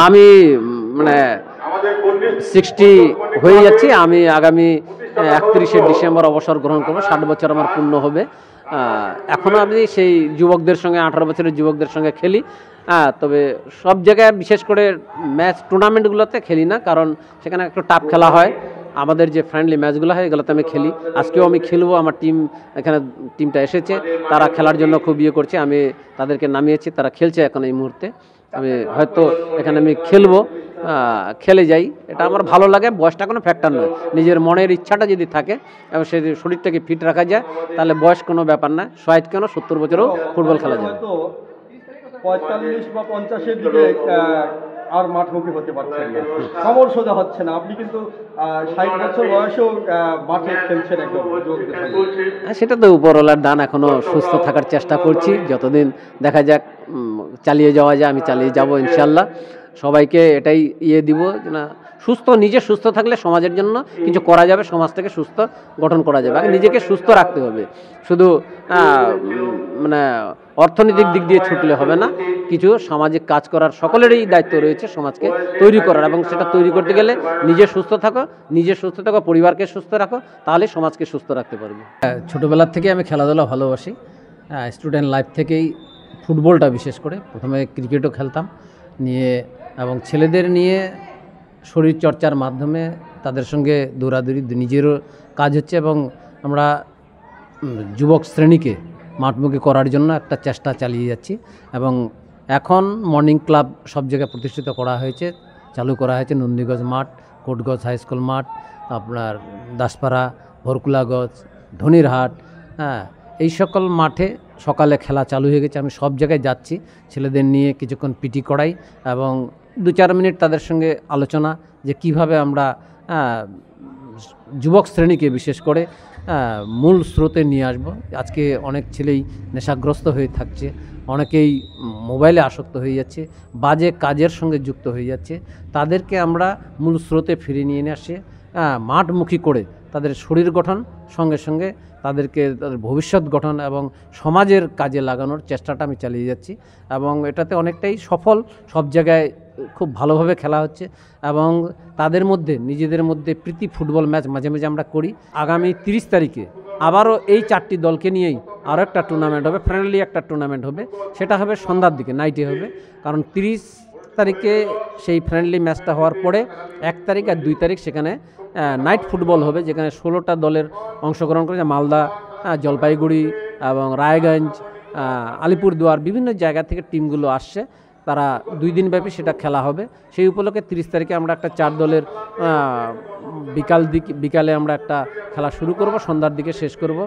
আমি মানে 60 হয়ে যাচ্ছি। আমি আগামী 31শে ডিসেম্বর অবসর গ্রহণ করবো। 60 বছর আমার পূর্ণ হবে। এখনও আমি সেই যুবকদের সঙ্গে 18 বছরের যুবকদের সঙ্গে খেলি। তবে সব জায়গায় বিশেষ করে ম্যাচ টুর্নামেন্টগুলোতে খেলি না, কারণ সেখানে একটু টাফ খেলা হয়। আমাদের যে ফ্রেন্ডলি ম্যাচগুলো হয় এগুলোতে আমি খেলি। আজকেও আমি খেলবো। আমার টিমটা এসেছে, তারা খেলার জন্য খুব ইয়ে করছে। আমি তাদেরকে নামিয়েছি, তারা খেলছে এখন এই মুহূর্তে। আমি হয়তো এখানে আমি খেলবো, খেলে যাই। এটা আমার ভালো লাগে। বয়সটা কোনো ফ্যাক্টর নয়। নিজের মনের ইচ্ছাটা যদি থাকে এবং সেই শরীরটাকে ফিট রাখা যায়, তাহলে বয়স কোনো ব্যাপার না। 60 কেন 70 বছরেও ফুটবল খেলা যায়। 45 বা 50-এর দিকে আর মাঠমুখী হতে পারছেন না, খবর সোজা হচ্ছে না। আপনি কিন্তু 60 বছর বয়সেও মাঠে খেলছেন একদম। সেটা তো উপরওয়ালার দান। এখনো সুস্থ থাকার চেষ্টা করছি। যতদিন দেখা যাক চালিয়ে যাওয়া যায়, আমি চালিয়ে যাব ইনশাল্লাহ। সবাইকে এটাই দিব না, নিজে সুস্থ থাকলে সমাজের জন্য কিছু করা যাবে, সমাজটাকে সুস্থ গঠন করা যাবে। আগে নিজেকে সুস্থ রাখতে হবে। শুধু মানে অর্থনৈতিক দিক দিয়ে ছুটলে হবে না, কিছু সামাজিক কাজ করার সকলেরই দায়িত্ব রয়েছে সমাজকে তৈরি করার। এবং সেটা তৈরি করতে গেলে নিজে সুস্থ থাকো, পরিবারকে সুস্থ রাখো, তাহলে সমাজকে সুস্থ রাখতে পারবে। ছোটোবেলার থেকে আমি খেলাধুলা ভালোবাসি। স্টুডেন্ট লাইফ থেকেই ফুটবলটা বিশেষ করে, প্রথমে ক্রিকেটও খেলতাম নিয়ে, এবং ছেলেদের নিয়ে শরীরচর্চার মাধ্যমে তাদের সঙ্গে দৌড়াদৌড়ি নিজেরও কাজ হচ্ছে, এবং আমরা যুবক শ্রেণীকে মাঠমুখী করার জন্য একটা চেষ্টা চালিয়ে যাচ্ছি। এবং এখন মর্নিং ক্লাব সব জায়গায় প্রতিষ্ঠিত করা হয়েছে, চালু করা হয়েছে। নন্দীগঞ্জ মাঠ, কোটগঞ্জ হাই স্কুল মাঠ, আপনার দাসপাড়া, ভরকুলাগঞ্জ, ধনিরহাট, এই সকল মাঠে সকালে খেলা চালু হয়ে গেছে। আমি সব জায়গায় যাচ্ছি, ছেলেদের নিয়ে কিছুক্ষণ পিটি করাই এবং 2-4 মিনিট তাদের সঙ্গে আলোচনা যে কিভাবে আমরা যুবক শ্রেণীকে বিশেষ করে মূল স্রোতে নিয়ে আসব। আজকে অনেক ছেলেই নেশাগ্রস্ত হয়ে থাকছে, অনেকেই মোবাইলে আসক্ত হয়ে যাচ্ছে, বাজে কাজের সঙ্গে যুক্ত হয়ে যাচ্ছে। তাদেরকে আমরা মূল স্রোতে ফিরিয়ে নিয়ে আসে মাঠমুখী করে তাদের শরীর গঠন সঙ্গে সঙ্গে তাদেরকে তাদের ভবিষ্যৎ গঠন এবং সমাজের কাজে লাগানোর চেষ্টাটা আমি চালিয়ে যাচ্ছি। এবং এটাতে অনেকটাই সফল। সব জায়গায় খুব ভালোভাবে খেলা হচ্ছে এবং তাদের মধ্যে নিজেদের মধ্যে প্রীতি ফুটবল ম্যাচ মাঝে মাঝে আমরা করি। আগামী 30 তারিখে আবারও এই 4টি দলকে নিয়েই আরও একটা টুর্নামেন্ট হবে, ফ্রেন্ডলি একটা টুর্নামেন্ট হবে। সেটা হবে সন্ধ্যার দিকে, নাইটে হবে। কারণ 30 তারিখে সেই ফ্রেন্ডলি ম্যাচটা হওয়ার পরে 1 তারিখ আর 2 তারিখ সেখানে নাইট ফুটবল হবে, যেখানে 16টা দলের অংশগ্রহণ করেছে। মালদা, জলপাইগুড়ি এবং রায়গঞ্জ, আলিপুরদুয়ার বিভিন্ন জায়গা থেকে টিমগুলো আসছে। তারা 2 দিন ব্যাপী সেটা খেলা হবে। সেই উপলক্ষে 30 তারিখে আমরা একটা 4 দলের বিকালে আমরা একটা খেলা শুরু করব, সন্ধ্যার দিকে শেষ করব।